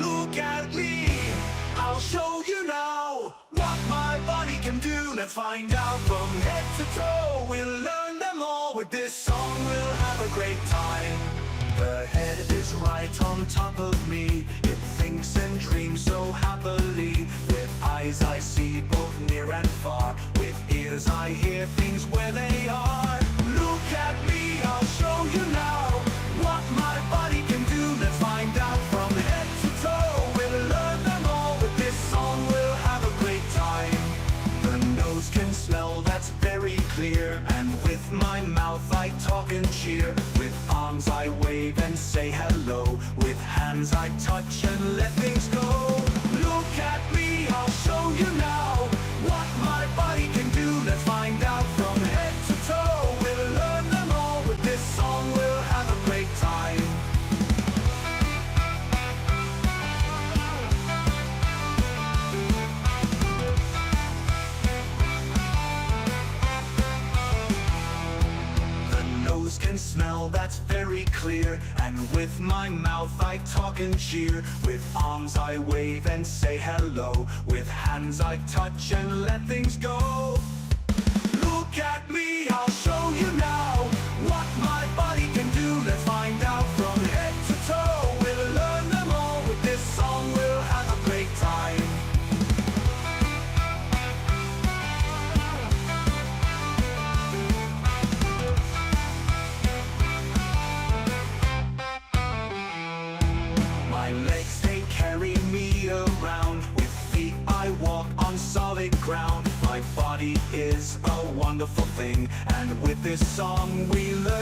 Look at me, I'll show you now what my body can do. Let's find out from head to toe. We'll learn them all. With this song we'll have a great time. The head is right on top of me. It thinks and dreams so happily. With eyes I see both near and far. With ears I hear things where they are. Look at me, I'll show you now what my body can do. Let's find out from head to toe. We'll learn them all. With this song we'll have a great time. The nose can smell, that's very clear. And with my mouth I talk and cheer. With arms I wave and say hello. With hands I touch and let things go. Look at me, I'll show you now what my body can do. Let's find out from head to toe. We'll learn them all. With this song we'll have a great time. Can smell, that's very clear. And with my mouth I talk and cheer. With arms I wave and say hello. With hands I touch and let things go. Look at me, I'll show you now what my body can do. Let's find out from head to toe. We'll learn them all. With this song we'll have a great time. Solid ground. My body is a wonderful thing, and with this song we learn